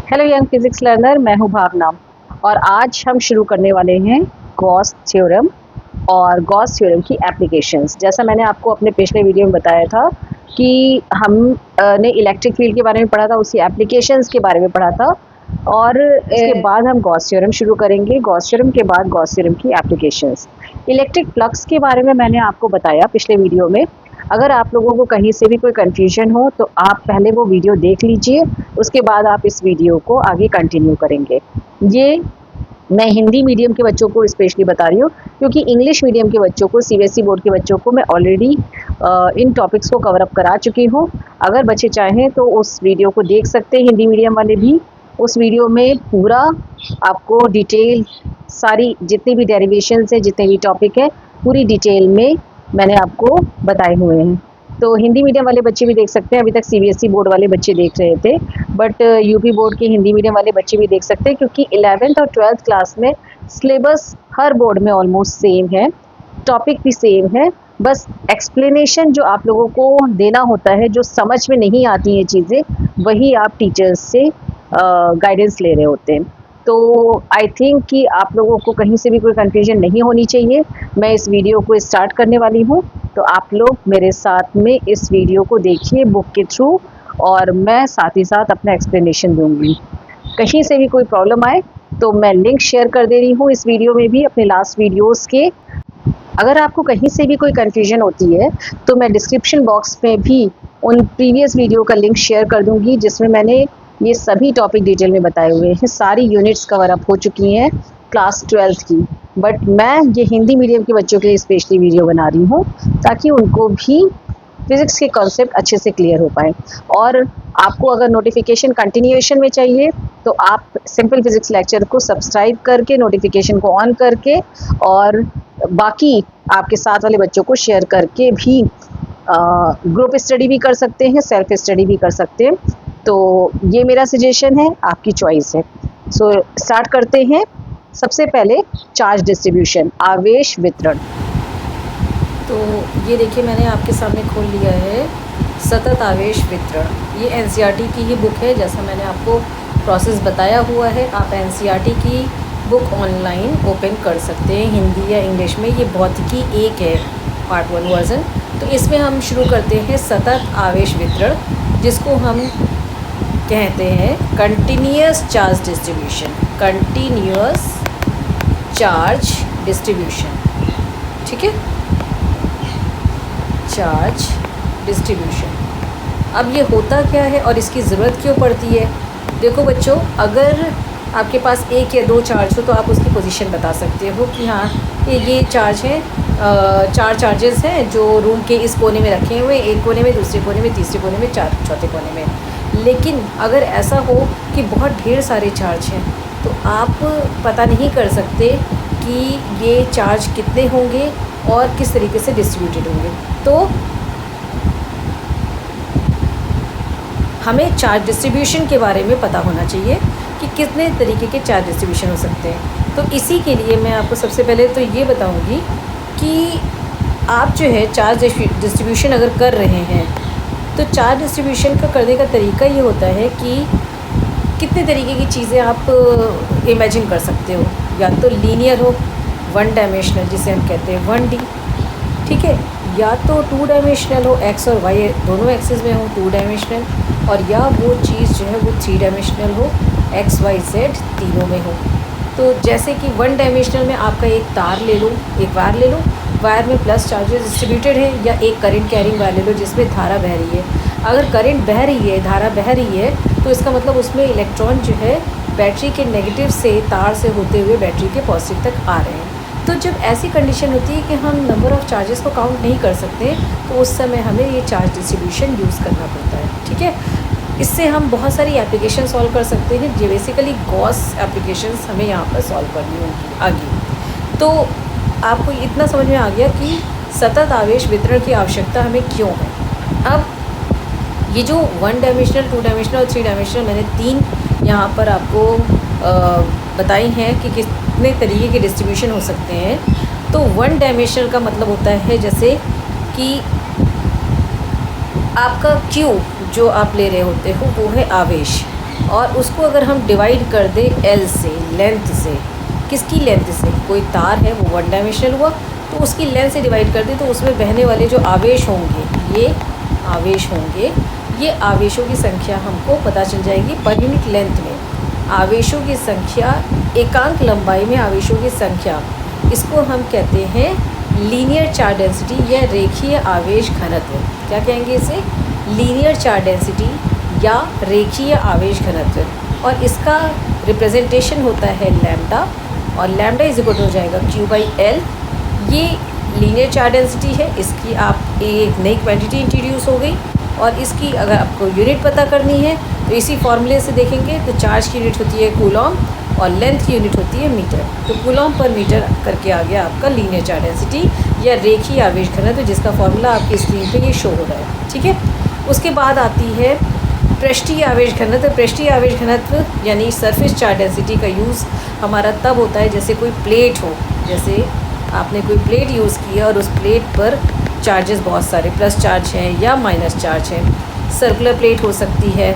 Hello young physics learner, मैं हूं भावना और आज हम शुरू करने वाले हैं गॉस थ्योरम और गॉस थ्योरम की एप्लीकेशंस। जैसा मैंने आपको अपने पिछले वीडियो में बताया था कि हम ने इलेक्ट्रिक फील्ड के बारे में पढ़ा था, उसकी एप्लीकेशंस के बारे में पढ़ा था और इसके बाद हम गॉस थ्योरम शुरू करेंगे। गॉस थ्योरम के बाद गॉस थ्योरम की एप्लीकेशंस। इलेक्ट्रिक फ्लक्स के बारे में मैंने आपको बताया पिछले वीडियो में। अगर आप लोगों को कहीं से भी कोई कन्फ्यूजन हो तो आप पहले वो वीडियो देख लीजिए, उसके बाद आप इस वीडियो को आगे कंटिन्यू करेंगे। ये मैं हिंदी मीडियम के बच्चों को स्पेशली बता रही हूँ क्योंकि इंग्लिश मीडियम के बच्चों को, सीबीएसई बोर्ड के बच्चों को मैं ऑलरेडी इन टॉपिक्स को कवर अप करा चुकी हूँ। अगर बच्चे चाहें तो उस वीडियो को देख सकते हैं, हिंदी मीडियम वाले भी। उस वीडियो में पूरा आपको डिटेल, सारी जितनी भी डेरिवेशंस हैं, जितने भी टॉपिक हैं, पूरी डिटेल में मैंने आपको बताए हुए हैं। तो हिंदी मीडियम वाले बच्चे भी देख सकते हैं। अभी तक सीबीएसई बोर्ड वाले बच्चे देख रहे थे, बट यूपी बोर्ड के हिंदी मीडियम वाले बच्चे भी देख सकते हैं क्योंकि 11th और 12th क्लास में सिलेबस हर बोर्ड में ऑलमोस्ट सेम है, टॉपिक भी सेम है। बस एक्सप्लेनेशन जो आप लोगों को देना होता है, जो समझ में नहीं आती हैं चीज़ें, वही आप टीचर्स से गाइडेंस ले रहे होते हैं। तो आई थिंक कि आप लोगों को कहीं से भी कोई कन्फ्यूजन नहीं होनी चाहिए। मैं इस वीडियो को स्टार्ट करने वाली हूँ, तो आप लोग मेरे साथ में इस वीडियो को देखिए बुक के थ्रू, और मैं साथ ही साथ अपना एक्सप्लेनेशन दूंगी। कहीं से भी कोई प्रॉब्लम आए तो मैं लिंक शेयर कर दे रही हूँ इस वीडियो में भी, अपने लास्ट वीडियोस के। अगर आपको कहीं से भी कोई कन्फ्यूजन होती है तो मैं डिस्क्रिप्शन बॉक्स में भी उन प्रीवियस वीडियो का लिंक शेयर कर दूंगी जिसमें मैंने ये सभी टॉपिक डिटेल में बताए हुए हैं। सारी यूनिट्स कवर अप हो चुकी हैं क्लास 12th की, बट मैं ये हिंदी मीडियम के बच्चों के लिए स्पेशली वीडियो बना रही हूँ ताकि उनको भी फिज़िक्स के कॉन्सेप्ट अच्छे से क्लियर हो पाए। और आपको अगर नोटिफिकेशन कंटिन्यूएशन में चाहिए तो आप सिंपल फिज़िक्स लेक्चर को सब्सक्राइब करके, नोटिफिकेशन को ऑन करके, और बाकी आपके साथ वाले बच्चों को शेयर करके भी ग्रुप स्टडी भी कर सकते हैं, सेल्फ स्टडी भी कर सकते हैं। तो ये मेरा सजेशन है, आपकी चॉइस है। सो स्टार्ट करते हैं। सबसे पहले चार्ज डिस्ट्रीब्यूशन, आवेश वितरण। तो ये देखिए, मैंने आपके सामने खोल लिया है सतत आवेश वितरण। ये एनसीईआरटी की ही बुक है, जैसा मैंने आपको प्रोसेस बताया हुआ है। आप एनसीईआरटी की बुक ऑनलाइन ओपन कर सकते हैं, हिंदी या इंग्लिश में। ये भौतिकी 1 है, पार्ट 1 वर्जन। तो इसमें हम शुरू करते हैं सतत आवेश वितरण, जिसको हम कहते हैं continuous charge distribution. Continuous charge distribution, ठीक है, चार्ज डिस्ट्रीब्यूशन। अब ये होता क्या है और इसकी ज़रूरत क्यों पड़ती है? देखो बच्चों, अगर आपके पास 1 या 2 चार्ज हो तो आप उसकी पोजीशन बता सकते हो कि हाँ ये चार्ज है, 4 चार्जेस हैं जो रूम के इस कोने में रखे हुए, एक कोने में, दूसरे कोने में, तीसरे कोने में, चौथे कोने में। लेकिन अगर ऐसा हो कि बहुत ढेर सारे चार्ज हैं तो आप पता नहीं कर सकते कि ये चार्ज कितने होंगे और किस तरीके से डिस्ट्रीब्यूटेड होंगे। तो हमें चार्ज डिस्ट्रीब्यूशन के बारे में पता होना चाहिए कि कितने तरीके के चार्ज डिस्ट्रीब्यूशन हो सकते हैं। तो इसी के लिए मैं आपको सबसे पहले तो ये बताऊंगी कि आप जो है चार्ज डिस्ट्रीब्यूशन अगर कर रहे हैं तो चार्ज डिस्ट्रीब्यूशन का करने का तरीका ये होता है कि कितने तरीके की चीज़ें आप इमेजिन कर सकते हो। या तो लीनियर हो, 1 डायमेंशनल जिसे हम कहते हैं 1D, ठीक है, या तो 2 डायमेंशनल हो, एक्स और वाई दोनों एक्सिस में हो 2 डायमेंशनल, और या वो चीज़ जो है वो 3 डायमेंशनल हो, एक्स वाई जेड तीनों में हो। तो जैसे कि 1 डायमेंशनल में आपका एक तार ले लो, एक वायर ले लो, वायर में प्लस चार्जेस डिस्ट्रीब्यूटेड है, या एक करंट कैरिंग वायर ले लो जिसमें धारा बह रही है। अगर करंट बह रही है, धारा बह रही है, तो इसका मतलब उसमें इलेक्ट्रॉन जो है बैटरी के नेगेटिव से, तार से होते हुए बैटरी के पॉजिटिव तक आ रहे हैं। तो जब ऐसी कंडीशन होती है कि हम नंबर ऑफ़ चार्जेस को काउंट नहीं कर सकते, तो उस समय हमें ये चार्ज डिस्ट्रीब्यूशन यूज़ करना पड़ता है, ठीक है। इससे हम बहुत सारी एप्लीकेशन सॉल्व कर सकते हैं, जो बेसिकली गॉस एप्लीकेशंस हमें यहाँ पर सॉल्व करनी होगी आगे। तो आपको इतना समझ में आ गया कि सतत आवेश वितरण की आवश्यकता हमें क्यों है। अब ये जो 1 डायमेंशनल, 2 डायमेंशनल और 3 डायमेंशनल, मैंने 3 यहाँ पर आपको बताई हैं कि कितने तरीके के डिस्ट्रीब्यूशन हो सकते हैं। तो 1 डायमेंशनल का मतलब होता है जैसे कि आपका Q जो आप ले रहे होते हो वो है आवेश, और उसको अगर हम डिवाइड कर दें एल से, लेंथ से, किसकी लेंथ से, कोई तार है वो वन डायमेंशनल हुआ, तो उसकी लेंथ से डिवाइड कर दें तो उसमें बहने वाले जो आवेश होंगे, ये आवेश होंगे, ये आवेशों की संख्या हमको पता चल जाएगी पर यूनिट लेंथ में। आवेशों की संख्या, एकांक लंबाई में आवेशों की संख्या, इसको हम कहते हैं लीनियर चार्ज डेंसिटी या रेखीय आवेश घनत्व। क्या कहेंगे इसे? लीनियर चार्ज डेंसिटी या रेखीय आवेश घनत्व। और इसका रिप्रेजेंटेशन होता है लैम्डा, और लैम्डा इज इक्वल हो जाएगा Q/L। ये लीनियर चार्ज डेंसिटी है, इसकी आप एक नई क्वांटिटी इंट्रोड्यूस हो गई, और इसकी अगर आपको यूनिट पता करनी है तो इसी फॉर्मूले से देखेंगे तो चार्ज की यूनिट होती है कूलॉम और लेंथ की यूनिट होती है मीटर। तो कूलॉम पर मीटर करके आ गया आपका लीनियर चार्ज डेंसिटी या रेखीय आवेश घनत्व, जिसका फॉर्मूला आपकी स्क्रीन पे ये शो हो रहा है। ठीक है, उसके बाद आती है पृष्ठीय आवेश घनत्व। पृष्ठीय आवेश घनत्व यानी सरफेस चार्ज डेंसिटी का यूज़ हमारा तब होता है जैसे कोई प्लेट हो, जैसे आपने कोई प्लेट यूज़ की है और उस प्लेट पर चार्जेस बहुत सारे प्लस चार्ज हैं या माइनस चार्ज हैं। सर्कुलर प्लेट हो सकती है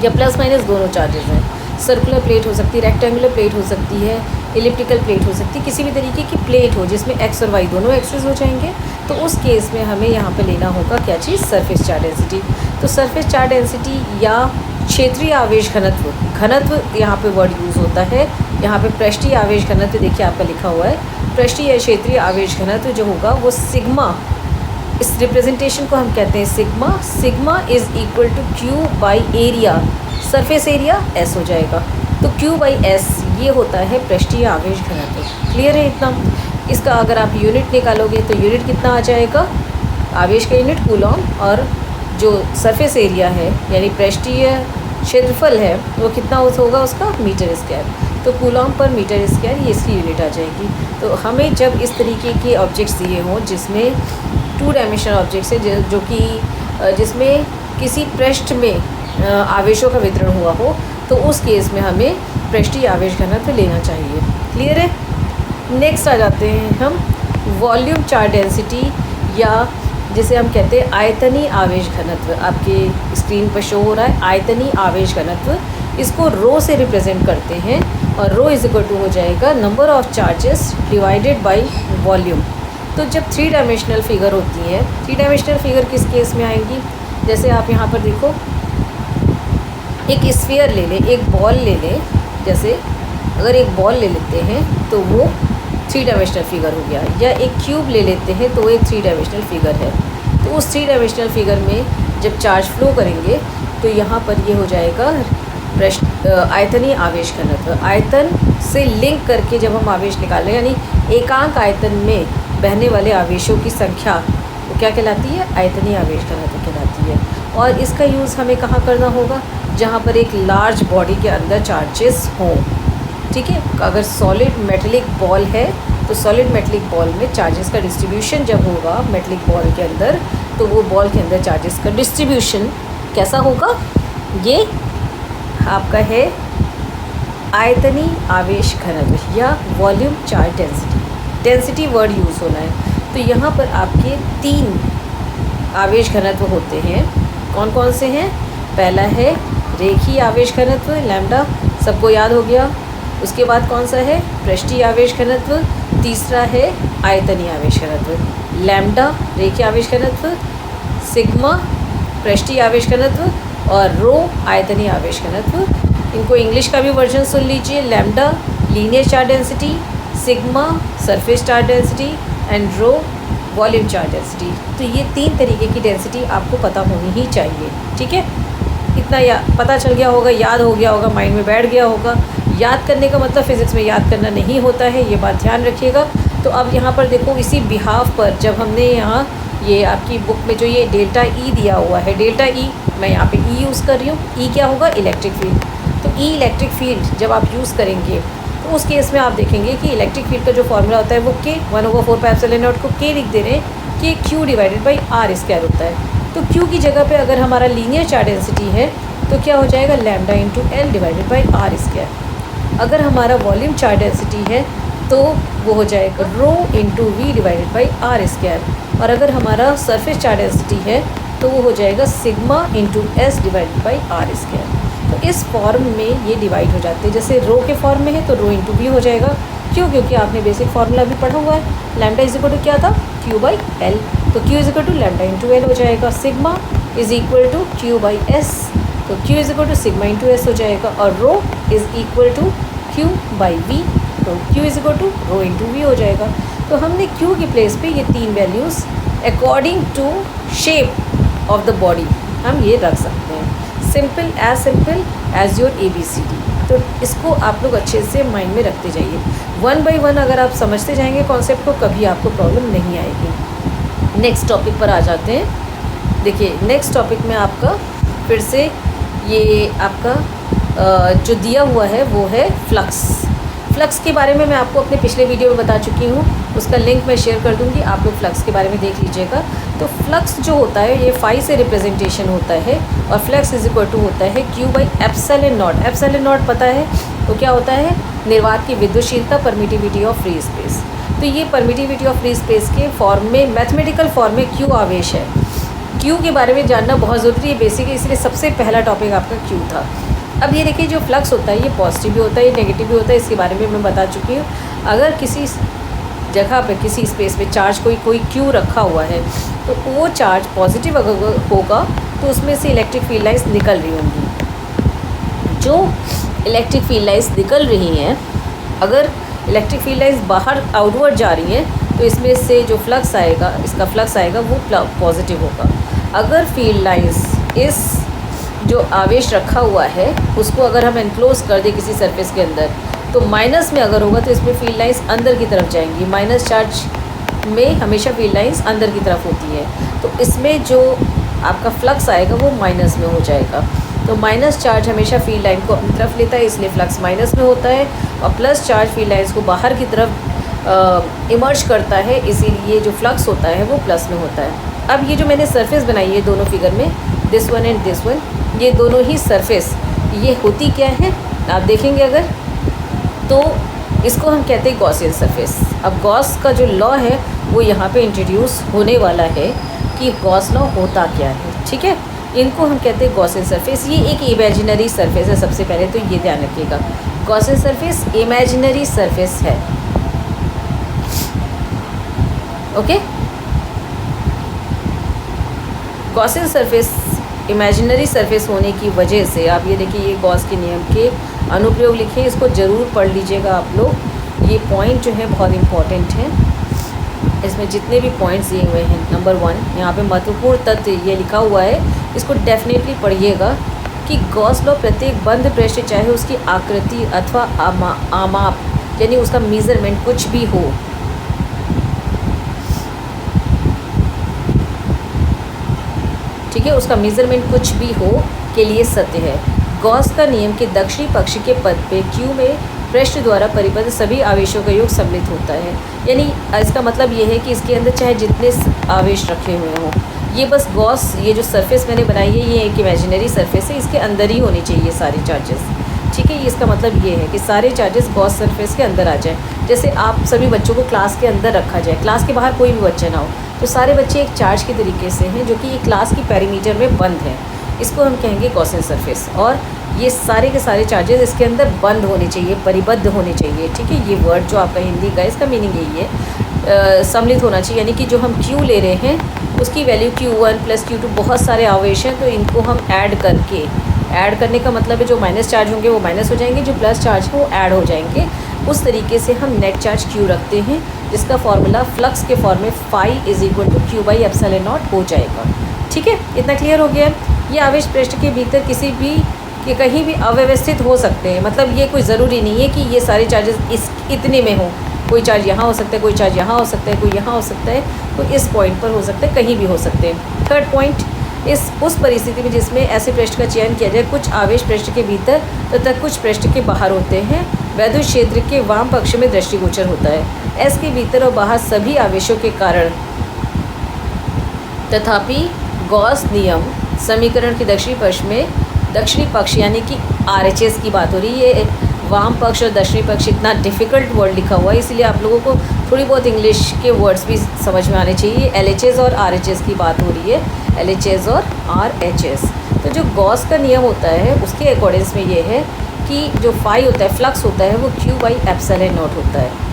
या प्लस माइनस दोनों चार्जेस हैं। सर्कुलर प्लेट हो सकती है, रेक्टेंगुलर प्लेट हो सकती है, इलिप्टिकल प्लेट हो सकती है, किसी भी तरीके की प्लेट हो जिसमें एक्स और वाई दोनों एक्सेस हो जाएंगे, तो उस केस में हमें यहाँ पे लेना होगा क्या चीज़? Surface charge density. तो सरफेस चार्ज डेंसिटी या क्षेत्रीय आवेश घनत्व, घनत्व यहाँ पे वर्ड यूज़ होता है। यहाँ पे पृष्ठीय आवेश घनत्व देखिए आपका लिखा हुआ है। पृष्ठीय या क्षेत्रीय आवेश घनत्व जो होगा वो सिग्मा, इस रिप्रेजेंटेशन को हम कहते हैं sigma. Sigma is equal to Q/एरिया, सरफेस एरिया S हो जाएगा। तो Q/S ये होता है पृष्ठीय आवेश घनत्व। क्लियर है इतना? इसका अगर आप यूनिट निकालोगे तो यूनिट कितना आ जाएगा? आवेश का यूनिट कूलॉम, और जो सरफेस एरिया है यानी पृष्ठीय क्षेत्रफल है वो कितना होगा उसका? Metre square. तो कूलॉम पर मीटर स्क्वायर ये इसकी यूनिट आ जाएगी। तो हमें जब इस तरीके के ऑब्जेक्ट्स दिए हों जिसमें 2 डायमेंशनल ऑब्जेक्ट्स है जो कि जिसमें किसी पृष्ठ में आवेशों का वितरण हुआ हो, तो उस केस में हमें पृष्ठीय आवेश घनत्व लेना चाहिए। क्लियर है? नेक्स्ट आ जाते हैं हम वॉल्यूम चार्ज डेंसिटी या जिसे हम कहते हैं आयतनीय आवेश घनत्व। आपके स्क्रीन पर शो हो रहा है आयतनीय आवेश घनत्व। इसको रो से रिप्रेजेंट करते हैं और रो इज इक्वल टू हो जाएगा number of charges divided by volume. तो जब 3 डायमेंशनल फिगर होती है, 3 डायमेंशनल फिगर किस केस में आएंगी? जैसे आप यहाँ पर देखो, एक स्फीयर ले लें, एक बॉल ले लें। जैसे अगर एक बॉल ले लेते हैं तो वो 3 डायमेंशनल फिगर हो गया, या एक क्यूब ले लेते हैं तो वो एक 3 डायमेंशनल फिगर है। तो उस 3 डायमेंशनल फिगर में जब चार्ज फ्लो करेंगे तो यहाँ पर ये हो जाएगा आयतनीय आवेश घनत्व। आयतन से लिंक करके जब हम आवेश निकालें, यानी एकांक आयतन में बहने वाले आवेशों की संख्या वो क्या कहलाती है? आयतनीय आवेश घनत्व कहलाती है। और इसका यूज़ हमें कहाँ करना होगा? जहाँ पर एक लार्ज बॉडी के अंदर चार्जेस हों। ठीक है, अगर सॉलिड मेटेलिक बॉल है तो सॉलिड मेटेलिक बॉल में चार्जेस का डिस्ट्रीब्यूशन जब होगा मेटेलिक बॉल के अंदर, तो वो बॉल के अंदर चार्जेस का डिस्ट्रीब्यूशन कैसा होगा? ये आपका है आयतनीय आवेश घनत्व या volume charge density. Density word use होना है। तो यहाँ पर आपके 3 आवेश घनत्व होते हैं। कौन कौन से हैं? पहला है रेखीय आवेश घनत्व लैम्डा, सबको याद हो गया। उसके बाद कौन सा है? पृष्ठीय आवेश घनत्व। तीसरा है आयतनीय आवेश घनत्व। लैम्डा रेखीय आवेश घनत्व, सिग्मा पृष्ठीय आवेश घनत्व और रो आयतनीय आवेश घनत्व। इनको इंग्लिश का भी वर्जन सुन लीजिए। Lambda linear charge density, sigma surface charge density and rho volume charge density. तो ये 3 तरीके की डेंसिटी आपको पता होनी ही चाहिए। ठीक है, इतना पता चल गया होगा, याद हो गया होगा, माइंड में बैठ गया होगा। याद करने का मतलब फ़िज़िक्स में याद करना नहीं होता है, ये बात ध्यान रखिएगा। तो अब यहाँ पर देखो, इसी बिहाफ पर जब हमने यहाँ ये आपकी बुक में जो ये डेल्टा ई दिया हुआ है, डेल्टा ई मैं यहाँ पे ई यूज़ कर रही हूँ। ई क्या होगा? Electric field. तो ई इलेक्ट्रिक फील्ड जब आप यूज़ करेंगे तो उस केस में आप देखेंगे कि इलेक्ट्रिक फील्ड का जो फॉर्मूला होता है वो के 1/4πε0 को के लिख दे रहे हैं कि Q divided by R square होता है। तो Q की जगह पे अगर हमारा लीनियर चार्ज डेंसिटी है तो क्या हो जाएगा? Lambda into L divided by R square. अगर हमारा वॉल्यूम चार्ज डेंसिटी है तो वो हो जाएगा rho into V divided by R square. और अगर हमारा सरफेस चार्ज डेंसिटी है तो वो हो जाएगा sigma into S divided by R square. तो इस फॉर्म में ये डिवाइड हो जाते हैं। जैसे रो के फॉर्म में है तो रो इंटू वी हो जाएगा। क्यों? क्योंकि आपने बेसिक फार्मूला भी पढ़ा हुआ है, लैम्डा इज इक्वल टू क्या था, क्यू बाई एल। तो Q is equal to lambda into L हो जाएगा। Sigma is equal to Q by S, तो Q is equal to sigma into S हो जाएगा। और rho is equal to Q by V, तो Q is equal to rho into V हो जाएगा। तो हमने क्यू के प्लेस पे ये तीन values according to shape of the body हम ये रख सकते हैं। Simple as your ABCD। तो इसको आप लोग अच्छे से माइंड में रखते जाइए। 1 बाई 1 अगर आप समझते जाएंगे कॉन्सेप्ट को, कभी आपको प्रॉब्लम नहीं आएगी। नेक्स्ट टॉपिक पर आ जाते हैं। देखिए नेक्स्ट टॉपिक में आपका फिर से ये आपका जो दिया हुआ है वो है फ्लक्स। फ्लक्स के बारे में मैं आपको अपने पिछले वीडियो में बता चुकी हूँ, उसका लिंक मैं शेयर कर दूँगी, आप लोग फ्लक्स के बारे में देख लीजिएगा। तो फ्लक्स जो होता है ये फाई से रिप्रेजेंटेशन होता है और फ्लक्स इज इक्वल टू होता है Q by epsilon not. Epsilon not पता है तो क्या होता है, निर्वात की विद्युतशीलता, परमिटिविटी ऑफ फ्री स्पेस। तो ये परमिटिविटी ऑफ फ्री स्पेस के फॉर्म में, मैथमेटिकल फॉर्म में क्यू आवेश है। क्यू के बारे में जानना बहुत ज़रूरी है, बेसिक है, इसलिए सबसे पहला टॉपिक आपका क्यू था। अब ये देखिए जो फ्लक्स होता है ये पॉजिटिव भी होता है, ये नेगेटिव भी होता है, इसके बारे में मैं बता चुकी हूँ। अगर किसी जगह पे, किसी स्पेस पे चार्ज कोई क्यू रखा हुआ है तो वो चार्ज पॉजिटिव अगर होगा तो उसमें से इलेक्ट्रिक फील्ड लाइन्स निकल रही होंगी। जो इलेक्ट्रिक फील्ड लाइन्स निकल रही हैं, अगर इलेक्ट्रिक फील्ड लाइन्स बाहर आउटवर्ड जा रही हैं तो इसमें से जो फ्लक्स आएगा, इसका फ्लक्स आएगा वो पॉजिटिव होगा। अगर फील्ड लाइन्स इस जो आवेश रखा हुआ है उसको अगर हम एनक्लोज कर दें किसी सरफेस के अंदर तो माइनस में अगर होगा तो इसमें फील्ड लाइन्स अंदर की तरफ जाएंगी। माइनस चार्ज में हमेशा फील्ड लाइन्स अंदर की तरफ होती है, तो इसमें जो आपका फ्लक्स आएगा वो माइनस में हो जाएगा। तो माइनस चार्ज हमेशा फील्ड लाइन को अपनी तरफ लेता है, इसलिए फ्लक्स माइनस में होता है, और प्लस चार्ज फील्ड लाइन्स को बाहर की तरफ इमर्ज करता है, इसीलिए जो फ्लक्स होता है वो प्लस में होता है। अब ये जो मैंने सरफेस बनाई है दोनों फिगर में, this one and this one, ये दोनों ही सरफेस ये होती क्या है आप देखेंगे अगर, तो इसको हम कहते हैं गॉसियन सरफेस। अब गॉस का जो लॉ है वो यहाँ पे इंट्रोड्यूस होने वाला है कि गॉस लॉ होता क्या है, ठीक है। इनको हम कहते हैं गॉसियन सरफेस। ये एक इमेजिनरी सरफेस है, सबसे पहले तो ये ध्यान रखिएगा, गॉसियन सरफेस इमेजिनरी सरफेस है, okay. Gaussian surface imaginary surface होने की वजह से आप ये देखिए, ये गॉस के नियम के अनुप्रयोग लिखे, इसको ज़रूर पढ़ लीजिएगा आप लोग। ये पॉइंट जो है बहुत इम्पॉर्टेंट है, इसमें जितने भी पॉइंट्स दिए हुए हैं, नंबर 1 यहाँ पे महत्वपूर्ण तथ्य ये लिखा हुआ है, इसको डेफिनेटली पढ़िएगा कि गॉस लॉ प्रत्येक बंद पृष्ठ, चाहे उसकी आकृति अथवा आमाप यानी उसका मेज़रमेंट कुछ भी हो, ठीक है, उसका मेज़रमेंट कुछ भी हो के लिए सत्य है। गॉस का नियम के दक्षिणी पक्ष के पद पे क्यू में पृष्ठ द्वारा परिबद्ध सभी आवेशों का योग सम्मिलित होता है। यानी इसका मतलब ये है कि इसके अंदर चाहे जितने आवेश रखे हुए हों, ये बस गॉस, ये जो सरफेस मैंने बनाई है ये एक इमेजिनरी सरफेस है, इसके अंदर ही होने चाहिए सारे चार्जेस, ठीक है। इसका मतलब ये है कि सारे चार्जेस गॉस सरफेस के अंदर आ जाएँ। जैसे आप सभी बच्चों को क्लास के अंदर रखा जाए, क्लास के बाहर कोई भी बच्चा ना हो, तो सारे बच्चे एक चार्ज के तरीके से हैं जो कि ये क्लास की पेरीमीटर में बंद है, इसको हम कहेंगे गॉसियन सरफेस। और ये सारे के सारे चार्जेस इसके अंदर बंद होने चाहिए, परिबद्ध होने चाहिए, ठीक है। ये वर्ड जो आपका हिंदी का, इसका मीनिंग यही है, सम्मिलित होना चाहिए, यानी कि जो हम Q ले रहे हैं उसकी वैल्यू Q1 प्लस Q2, बहुत सारे आवेश हैं, तो इनको हम ऐड करने का मतलब है जो माइनस चार्ज होंगे वो माइनस हो जाएंगे, जो प्लस चार्ज है वो ऐड हो जाएंगे। उस तरीके से हम नेट चार्ज Q रखते हैं, जिसका फॉर्मूला फ्लक्स के फॉर्म में phi is equal to Q by epsilon naught हो जाएगा, ठीक है। इतना क्लियर हो गया। ये आवेश पृष्ठ के भीतर किसी भी के कहीं भी अव्यवस्थित हो सकते हैं, मतलब ये कोई ज़रूरी नहीं है कि ये सारे चार्जेस इतने में हों, कोई चार्ज यहाँ हो सकता है, कोई चार्ज यहाँ हो सकता है, कोई यहाँ हो सकता है, कोई इस पॉइंट पर हो सकता है, कहीं भी हो सकते हैं। थर्ड पॉइंट, उस परिस्थिति में जिसमें ऐसे पृष्ठ का चयन किया जाए, कुछ आवेश पृष्ठ के भीतर तथा कुछ पृष्ठ के बाहर होते हैं, वैद्युत क्षेत्र के वाम पक्ष में दृष्टिगोचर होता है। एस के भीतर और बाहर सभी आवेशों के कारण, तथापि गॉस नियम समीकरण के दक्षिणी पक्ष यानी कि RHS की बात हो रही है, वाम पक्ष और दक्षिणी पक्ष, इतना डिफ़िकल्ट वर्ड लिखा हुआ है, इसलिए आप लोगों को थोड़ी बहुत इंग्लिश के वर्ड्स भी समझ में आने चाहिए। LHS और RHS की बात हो रही है, LHS और RHS। तो जो गॉस का नियम होता है उसके अकॉर्डिंग्स में ये है कि जो फाई होता है, फ्लक्स होता है, वो Q बाई एप्सिलॉन नॉट होता है।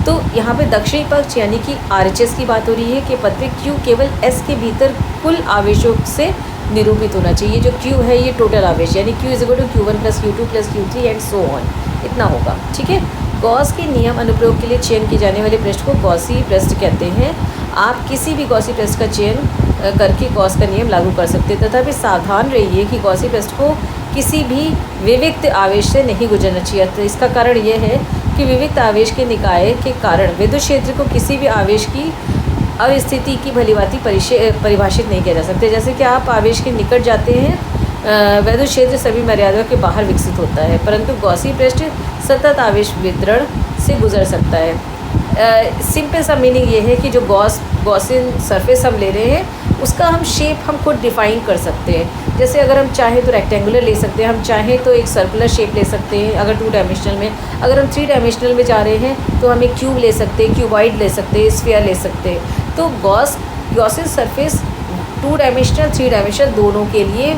तो यहाँ पे दक्षिणी पक्ष यानी कि RHS की बात हो रही है कि पद पे Q केवल S के भीतर कुल आवेशों से निरूपित होना चाहिए। जो Q है ये टोटल आवेश, यानी Q is equal to Q1 plus Q2 plus Q3 and so on, इतना होगा। ठीक है। गॉस के नियम अनुप्रयोग के लिए चयन किए जाने वाले पृष्ठ को गॉसी पृष्ठ कहते हैं। आप किसी भी गॉसी पृष्ठ का चयन करके गॉस का नियम लागू कर सकते हैं, तथापि सावधान रहिए कि गॉसी पृष्ठ को किसी भी विविक्त आवेश से नहीं गुजरना चाहिए। तो इसका कारण यह है कि विविक्त आवेश के निकाय के कारण विद्युत क्षेत्र को किसी भी आवेश की अवस्थिति की भलीभांति परिभाषित नहीं किया जा सकता। जैसे कि आप आवेश के निकट जाते हैं, विद्युत क्षेत्र सभी मर्यादाओं के बाहर विकसित होता है, परंतु गॉसी पृष्ठ सतत आवेश वितरण से गुजर सकता है। सिंपल सा मीनिंग ये है कि जो गॉसियन सरफेस हम ले रहे हैं उसका हम शेप हम खुद डिफ़ाइन कर सकते हैं। जैसे अगर हम चाहें तो रेक्टेंगुलर ले सकते हैं, हम चाहें तो एक सर्कुलर शेप ले सकते हैं अगर 2 डायमेंशनल में। अगर हम 3 डायमेंशनल में जा रहे हैं तो हम एक क्यूब ले सकते हैं, क्यूबॉइड ले सकते हैं, स्फीयर ले सकते हैं। तो गॉसियन सरफेस 2 डायमेंशनल 3 डायमेंशनल दोनों के लिए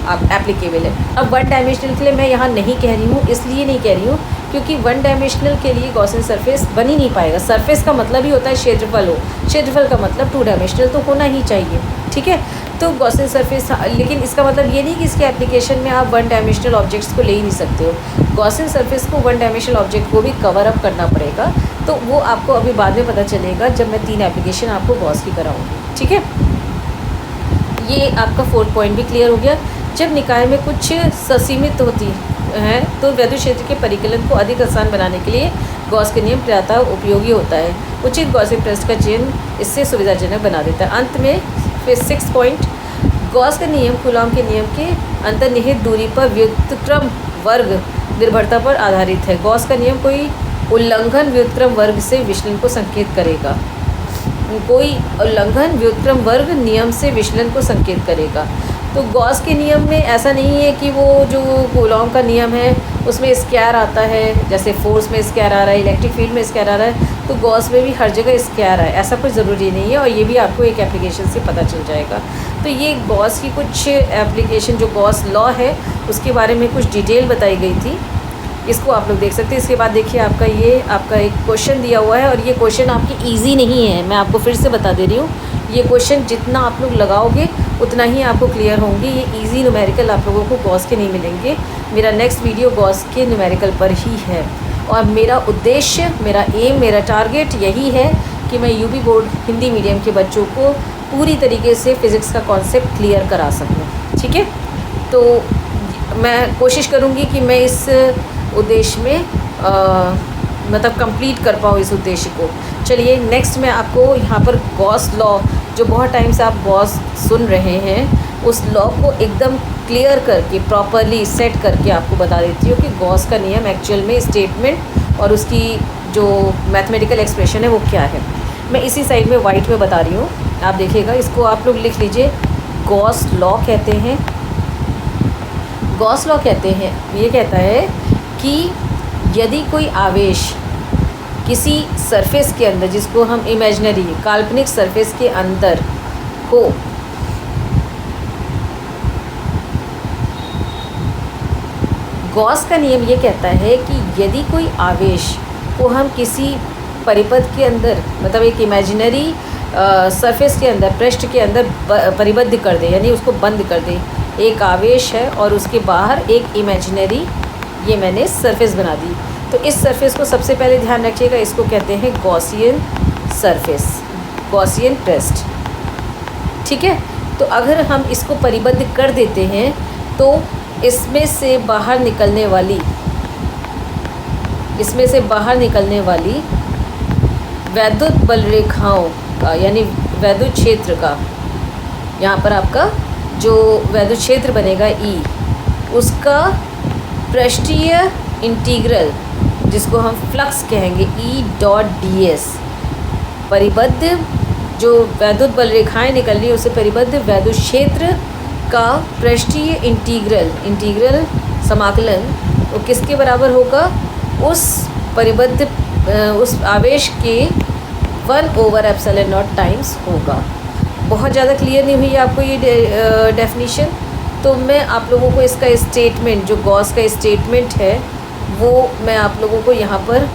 आप एप्लीकेबल है। अब 1 डायमेंशनल के लिए मैं यहाँ नहीं कह रही हूँ, इसलिए नहीं कह रही हूँ क्योंकि 1 डायमेंशनल के लिए गॉसियन सरफेस बन ही नहीं पाएगा। सरफेस का मतलब ही होता है क्षेत्रफल हो, क्षेत्रफल का मतलब 2 डायमेंशनल तो होना ही चाहिए। ठीक है। तो गॉसियन सरफेस, लेकिन इसका मतलब ये नहीं कि इसके एप्लीकेशन में आप 1 डायमेंशनल ऑब्जेक्ट्स को ले ही नहीं सकते हो। गॉसियन सरफेस को 1 डायमेंशनल ऑब्जेक्ट को भी कवर अप करना पड़ेगा, तो वो आपको अभी बाद में पता चलेगा जब मैं 3 एप्लीकेशन आपको गॉस की कराऊँगी। ठीक है। ये आपका 4th पॉइंट भी क्लियर हो गया। जब निकाय में कुछ ससीमित होती है तो विद्युत क्षेत्र के परिकलन को अधिक आसान बनाने के लिए गॉस के नियम प्रायतः उपयोगी होता है। उचित गॉसियन पृष्ठ का चयन इससे सुविधाजनक बना देता है। अंत में फिर 6th पॉइंट, गॉस का नियम कूलॉम के नियम के अंतर्निहित दूरी पर व्युत्क्रम वर्ग निर्भरता पर आधारित है। गॉस का नियम कोई उल्लंघन व्युत्क्रम वर्ग से विचलन को संकेत करेगा। कोई उल्लंघन व्युत्क्रम वर्ग नियम से विचलन को संकेत करेगा। तो गॉस के नियम में ऐसा नहीं है कि वो जो कूलॉम का नियम है उसमें स्क्वायर आता है, जैसे फोर्स में स्क्वायर आ रहा है, इलेक्ट्रिक फील्ड में स्क्वायर आ रहा है, तो गॉस में भी हर जगह स्क्वायर है, ऐसा कुछ ज़रूरी नहीं है। और ये भी आपको एक एप्लीकेशन से पता चल जाएगा। तो ये गॉस की कुछ एप्लीकेशन, जो गॉस लॉ है उसके बारे में कुछ डिटेल बताई गई थी, इसको आप लोग देख सकते हैं। इसके बाद देखिए आपका एक क्वेश्चन दिया हुआ है, और ये क्वेश्चन आपकी ईजी नहीं है, मैं आपको फिर से बता दे रही हूँ। ये क्वेश्चन जितना आप लोग लगाओगे उतना ही आपको क्लियर होंगे। ये इजी न्यूमेरिकल आप लोगों को गॉस के नहीं मिलेंगे। मेरा नेक्स्ट वीडियो गॉस के न्यूमेरिकल पर ही है, और मेरा उद्देश्य, मेरा एम, मेरा टारगेट यही है कि मैं यूपी बोर्ड हिंदी मीडियम के बच्चों को पूरी तरीके से फ़िज़िक्स का कॉन्सेप्ट क्लियर करा सकूँ। ठीक है। तो मैं कोशिश करूँगी कि मैं इस उद्देश्य में मतलब कंप्लीट कर पाऊँ इस उद्देश्य को। चलिए नेक्स्ट मैं आपको यहाँ पर गॉस लॉ, जो बहुत टाइम से आप गॉस सुन रहे हैं, उस लॉ को एकदम क्लियर करके प्रॉपरली सेट करके आपको बता देती हूँ कि गॉस का नियम एक्चुअल में स्टेटमेंट और उसकी जो मैथमेटिकल एक्सप्रेशन है वो क्या है। मैं इसी साइड में वाइट में बता रही हूँ, आप देखिएगा। इसको आप लोग लिख लीजिए, गॉस लॉ कहते हैं। गॉस लॉ कहते हैं, ये कहता है कि यदि कोई आवेश किसी सरफेस के अंदर, जिसको हम इमेजिनरी काल्पनिक सरफेस के अंदर हो, गॉस का नियम ये कहता है कि यदि कोई आवेश को हम किसी परिपथ के अंदर, मतलब एक इमेजिनरी सरफेस के अंदर, पृष्ठ के अंदर परिबद्ध कर दे, यानी उसको बंद कर दे। एक आवेश है और उसके बाहर एक इमेजिनरी, ये मैंने सरफेस बना दी। तो इस सरफेस को सबसे पहले ध्यान रखिएगा, इसको कहते हैं गॉसियन सरफेस, गॉसियन पृष्ठ। ठीक है। तो अगर हम इसको परिबद्ध कर देते हैं तो इसमें से बाहर निकलने वाली वैद्युत बल रेखाओं का, यानी वैद्युत क्षेत्र का, यहाँ पर आपका जो वैद्युत क्षेत्र बनेगा E, उसका पृष्ठीय इंटीग्रल, जिसको हम फ्लक्स कहेंगे, E.ds, परिबद्ध जो वैद्युत बल रेखाएं निकल रही है उसे परिबद्ध वैद्युत क्षेत्र का पृष्ठीय इंटीग्रल समाकलन तो किसके बराबर होगा? उस परिबद्ध उस आवेश के 1/ε0 टाइम्स होगा। बहुत ज़्यादा क्लियर नहीं हुई आपको ये डेफिनेशन, तो मैं आप लोगों को इसका स्टेटमेंट, जो गॉस का स्टेटमेंट है वो मैं आप लोगों को यहाँ पर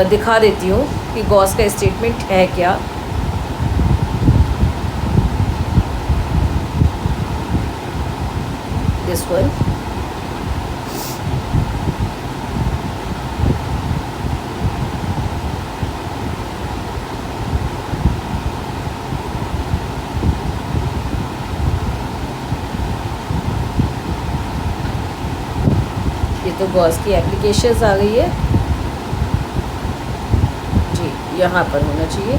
दिखा देती हूँ कि गॉस का स्टेटमेंट है क्या। दिस वन, ये तो गॉस की एप्लीकेशंस आ गई है जी, यहाँ पर होना चाहिए।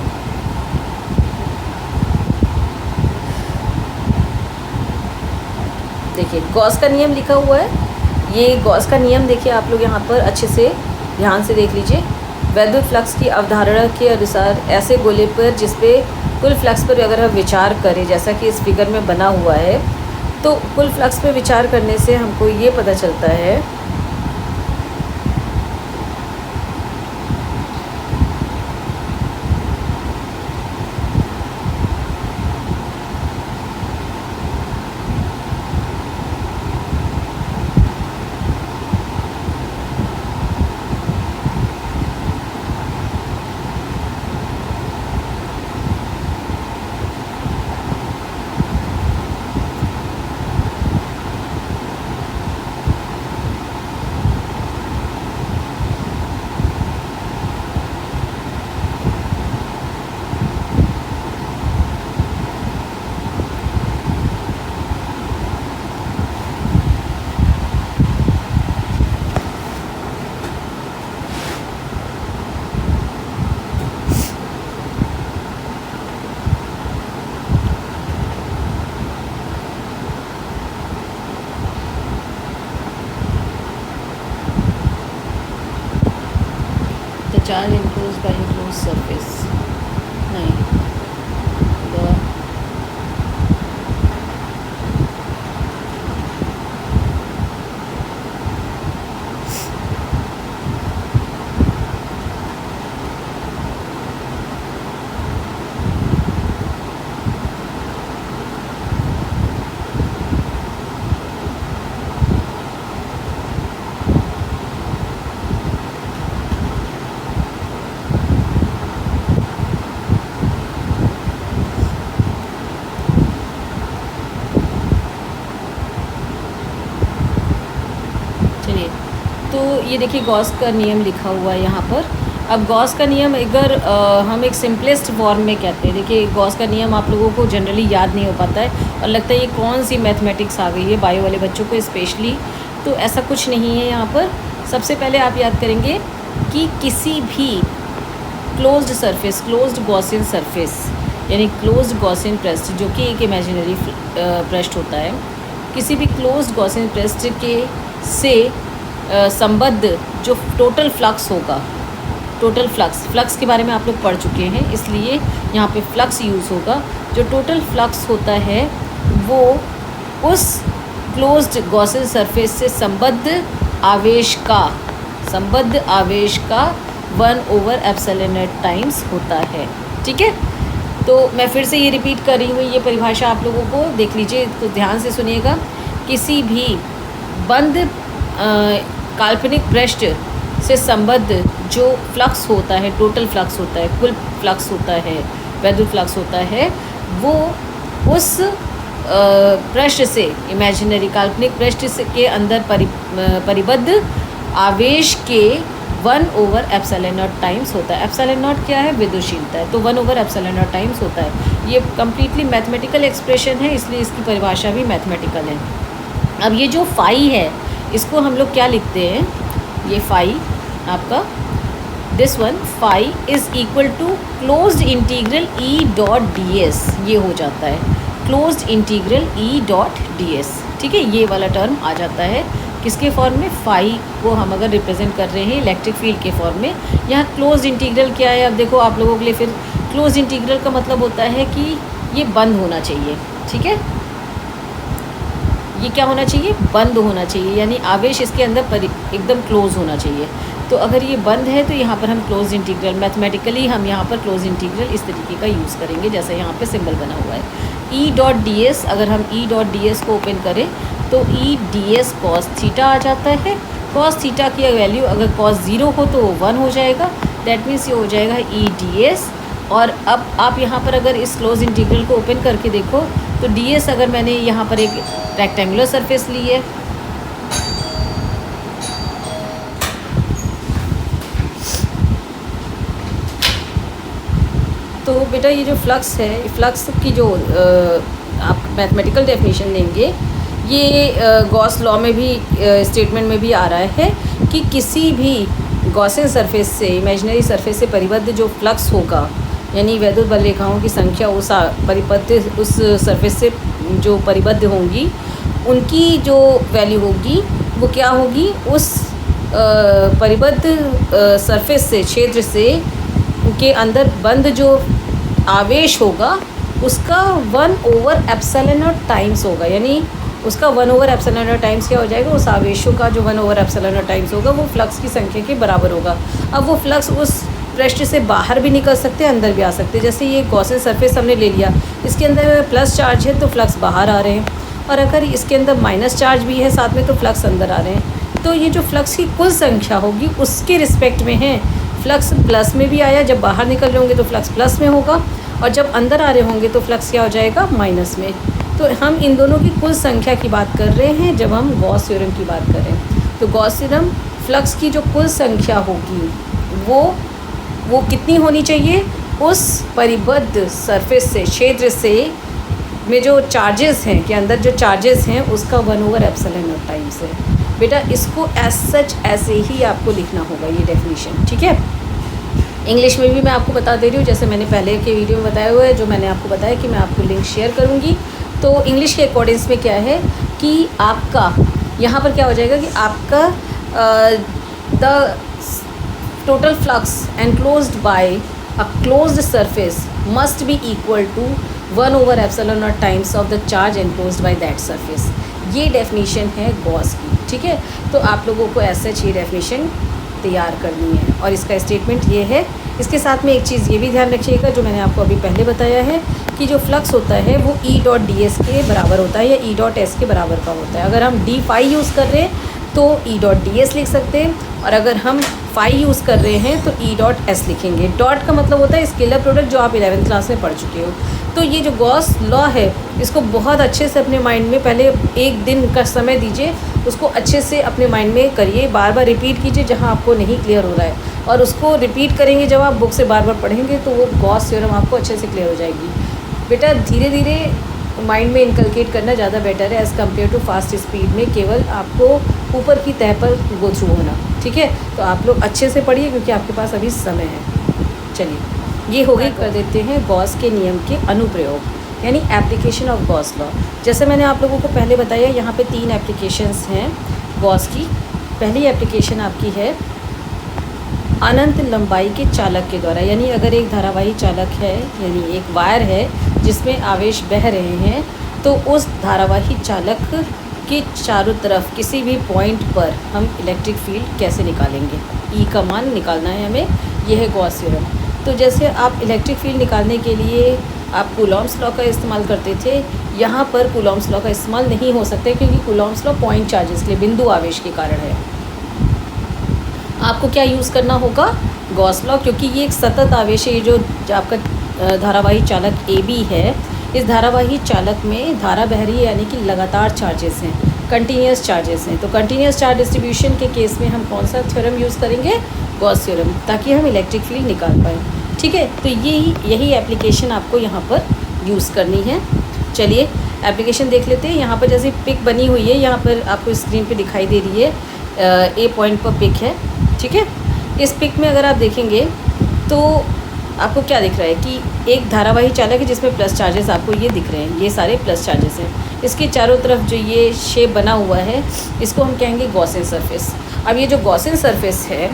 देखिए गॉस का नियम लिखा हुआ है, ये गॉस का नियम देखिए आप लोग यहाँ पर अच्छे से ध्यान से देख लीजिए। वैद्युत फ्लक्स की अवधारणा के अनुसार ऐसे गोले पर जिस पे कुल फ्लक्स पर अगर हम विचार करें, जैसा कि इस फिगर में बना हुआ है, तो कुल फ्लक्स पर विचार करने से हमको ये पता चलता है the charge enclosed by enclosed surface, नहीं, the चलिए, तो ये देखिए गॉस का नियम लिखा हुआ है यहाँ पर। अब गॉस का नियम अगर हम एक सिंपलेस्ट फॉर्म में कहते हैं, देखिए गॉस का नियम आप लोगों को जनरली याद नहीं हो पाता है और लगता है ये कौन सी मैथमेटिक्स आ गई है बायो वाले बच्चों को स्पेशली, तो ऐसा कुछ नहीं है यहाँ पर। सबसे पहले आप याद करेंगे कि किसी भी closed surface, closed Gaussian surface यानी क्लोज्ड गॉसियन पृष्ठ, जो कि एक इमेजिनरी पृष्ठ होता है, किसी भी क्लोज्ड गॉसियन पृष्ठ के से संबद्ध जो टोटल फ्लक्स होगा, टोटल फ्लक्स के बारे में आप लोग पढ़ चुके हैं, इसलिए यहाँ पे फ्लक्स यूज़ होगा। जो टोटल फ्लक्स होता है वो उस क्लोज्ड गॉसियन सरफेस से संबद्ध आवेश का 1/ε0 टाइम्स होता है। ठीक है, तो मैं फिर से ये रिपीट कर रही हूँ, ये परिभाषा आप लोगों को देख लीजिए, तो ध्यान से सुनिएगा। किसी भी बंद काल्पनिक पृष्ठ से संबद्ध जो फ्लक्स होता है, टोटल फ्लक्स होता है, कुल फ्लक्स होता है, वैद्युत फ्लक्स होता है, वो उस पृष्ठ से, इमेजिनरी काल्पनिक पृष्ठ से के अंदर परिबद्ध आवेश के 1/ε0 टाइम्स होता है। ε0 क्या है? विद्युशीलता है, तो 1/ε0 टाइम्स होता है। ये कम्प्लीटली मैथमेटिकल एक्सप्रेशन है, इसलिए इसकी परिभाषा भी मैथमेटिकल है। अब ये जो फाई है, इसको हम लोग क्या लिखते हैं? ये फाई आपका this one, phi is equal to closed integral E dot D S, ये हो जाता है closed integral E dot D S. ठीक है, ये वाला टर्म आ जाता है किसके फॉर्म में? फाई को हम अगर रिप्रेजेंट कर रहे हैं इलेक्ट्रिक फील्ड के फॉर्म में। यहाँ क्लोज्ड इंटीग्रल क्या है? अब देखो आप लोगों के लिए, फिर क्लोज्ड इंटीग्रल का मतलब होता है कि ये बंद होना चाहिए। ठीक है, ये क्या होना चाहिए, बंद होना चाहिए, यानी आवेश इसके अंदर एकदम क्लोज होना चाहिए। तो अगर ये बंद है तो यहाँ पर हम क्लोज इंटीग्रल, मैथमेटिकली हम यहाँ पर क्लोज इंटीग्रल इस तरीके का यूज़ करेंगे जैसा यहाँ पे सिंबल बना हुआ है। ई डॉट डी एस, अगर हम ई डॉट डी एस को ओपन करें तो E D S cos theta आ जाता है। कॉस थीटा की वैल्यू अगर कॉस 0 हो तो 1 हो जाएगा, दैट मीन्स ये हो जाएगा ई डी एस। और अब आप यहाँ पर अगर इस क्लोज इंटीग्रल को ओपन करके देखो तो डी एस, अगर मैंने यहाँ पर एक रेक्टेंगुलर सरफेस ली है, तो बेटा ये जो फ्लक्स है, फ्लक्स की जो आप मैथमेटिकल डेफिनेशन लेंगे, ये गॉस लॉ में भी स्टेटमेंट में भी आ रहा है कि किसी भी गॉसियन सरफेस से, इमेजिनरी सरफेस से परिबद्ध जो फ्लक्स होगा, यानी वैद्युत बल रेखाओं की संख्या उस परिबद्ध उस सरफेस से जो परिबद्ध होंगी, उनकी जो वैल्यू होगी वो क्या होगी, उस परिबद्ध सरफेस से, क्षेत्र से के अंदर बंद जो आवेश होगा उसका 1/ε0 टाइम्स होगा, यानी उसका 1/ε0 टाइम्स क्या हो जाएगा, उस आवेशों का जो 1/ε0 टाइम्स होगा वो फ्लक्स की संख्या के बराबर होगा। अब वो फ्लक्स उस पृष्ठ से बाहर भी निकल सकते हैं, अंदर भी आ सकते हैं। जैसे ये गॉसियन सरफेस हमने ले लिया, इसके अंदर प्लस चार्ज है तो फ्लक्स बाहर आ रहे हैं, और अगर इसके अंदर माइनस चार्ज भी है साथ में तो फ्लक्स अंदर आ रहे हैं। तो ये जो फ्लक्स की कुल संख्या होगी उसके रिस्पेक्ट में है। फ्लक्स प्लस में भी आया, जब बाहर निकल रहे होंगे तो फ्लक्स प्लस में होगा, और जब अंदर आ रहे होंगे तो फ्लक्स क्या हो जाएगा, माइनस में। तो हम इन दोनों की कुल संख्या की बात कर रहे हैं जब हम गॉस थ्योरम की बात कर रहे हैं। तो गॉस थ्योरम फ्लक्स की जो कुल संख्या होगी वो कितनी होनी चाहिए, उस परिबद्ध सरफेस से, क्षेत्र से में जो चार्जेस हैं, के अंदर जो चार्जेस हैं उसका 1/ε0 टाइम्स है। बेटा इसको एज सच ऐसे ही आपको लिखना होगा, ये डेफिनेशन, ठीक है। इंग्लिश में भी मैं आपको बता दे रही हूँ, जैसे मैंने पहले के वीडियो में बताया हुआ है, जो मैंने आपको बताया कि मैं आपको लिंक शेयर करूँगी। तो इंग्लिश के अकॉर्डिंग्स में क्या है कि आपका यहाँ पर क्या हो जाएगा कि आपका the total flux enclosed by a closed surface must be equal to 1/ε0 times of the charge enclosed by that surface. ये डेफिनेशन है गॉस की, ठीक है। तो आप लोगों को ऐसे ही डेफिनेशन तैयार करनी है, और इसका स्टेटमेंट ये है। इसके साथ में एक चीज़ ये भी ध्यान रखिएगा, जो मैंने आपको अभी पहले बताया है कि जो फ्लक्स होता है वो ई डॉट डी एस के बराबर होता है या ई डॉट एस के बराबर का होता है। अगर हम डी फाई यूज़ कर रहे हैं तो ई डॉट डी एस लिख सकते हैं, और अगर हम फाई यूज़ कर रहे हैं तो ई डॉट एस लिखेंगे। डॉट का मतलब होता है स्केलर प्रोडक्ट, जो आप 11th क्लास में पढ़ चुके हो। तो ये जो गॉस लॉ है इसको बहुत अच्छे से अपने माइंड में, पहले एक दिन का समय दीजिए, उसको अच्छे से अपने माइंड में करिए, बार बार रिपीट कीजिए जहाँ आपको नहीं क्लियर हो रहा है, और उसको रिपीट करेंगे जब आप बुक से बार बार पढ़ेंगे तो वो गॉस थ्योरम आपको अच्छे से क्लियर हो जाएगी। बेटा धीरे धीरे माइंड में इनकलकेट करना ज़्यादा बेटर है as compared to fast speed में केवल आपको ऊपर की तह पर गो थ्रू होना, ठीक है। तो आप लोग अच्छे से पढ़िए क्योंकि आपके पास अभी समय है। चलिए ये हो गई, कर देते हैं गॉस के नियम के अनुप्रयोग, यानी एप्लीकेशन ऑफ गॉस लॉ। जैसे मैंने आप लोगों को पहले बताया, यहाँ पे 3 एप्लीकेशंस हैं गॉस की। पहली एप्लीकेशन आपकी है अनंत लंबाई के चालक के द्वारा, यानी अगर एक धारावाही चालक है, यानी एक वायर है जिसमें आवेश बह रहे हैं, तो उस धारावाही चालक के चारों तरफ किसी भी पॉइंट पर हम इलेक्ट्रिक फील्ड कैसे निकालेंगे, ई का मान निकालना है हमें, यह है गॉस थ्योरम। तो जैसे आप इलेक्ट्रिक फील्ड निकालने के लिए आप कूलॉम्स लॉ का इस्तेमाल करते थे, यहाँ पर कूलॉम्स लॉ का इस्तेमाल नहीं हो सकता क्योंकि कूलॉम्स लॉ पॉइंट चार्जेस के लिए, बिंदु आवेश के कारण है। आपको क्या यूज़ करना होगा, गॉस लॉ, क्योंकि ये एक सतत आवेश है। ये जो आपका धारावाही चालक ए बी है, इस धारावाही चालक में धारा बह रही है, यानी कि लगातार चार्जेस हैं, कंटिन्यूस चार्जेस हैं। तो कंटिन्यूस चार्ज डिस्ट्रीब्यूशन के केस में हम कौन सा थ्योरम यूज़ करेंगे, गॉस थ्योरम, ताकि हम इलेक्ट्रिक फील्ड निकाल पाएँ, ठीक है। तो यही एप्लीकेशन आपको यहाँ पर यूज़ करनी है। चलिए एप्लीकेशन देख लेते हैं। यहाँ पर जैसे पिक बनी हुई है, यहाँ पर आपको स्क्रीन पे दिखाई दे रही है, ए पॉइंट पर पिक है, ठीक है। इस पिक में अगर आप देखेंगे तो आपको क्या दिख रहा है कि एक धारावाही चालक है जिसमें प्लस चार्जेस आपको ये दिख रहे हैं, ये सारे प्लस चार्जेस हैं। इसके चारों तरफ जो ये शेप बना हुआ है इसको हम कहेंगे गॉसियन सरफेस। अब ये जो गॉसियन सरफेस है,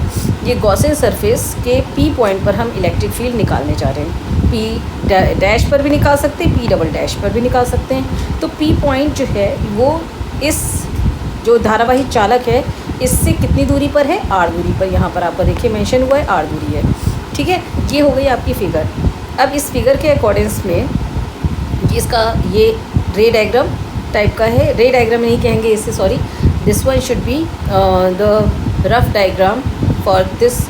ये गॉसियन सरफेस के पी पॉइंट पर हम इलेक्ट्रिक फील्ड निकालने जा रहे हैं। पी डैश पर भी निकाल सकते हैं, पी डबल डैश पर भी निकाल सकते हैं। तो पी पॉइंट जो है वो इस जो धारावाही चालक है इससे कितनी दूरी पर है, r दूरी पर। यहाँ पर आपका देखिए मेंशन हुआ है r दूरी है, ठीक है। ये हो गई आपकी फिगर। अब इस फिगर के अकॉर्डिंग्स में इसका ये रे डायग्राम टाइप का है, रे डायग्राम नहीं कहेंगे इसे, sorry, this one should be the rough diagram for this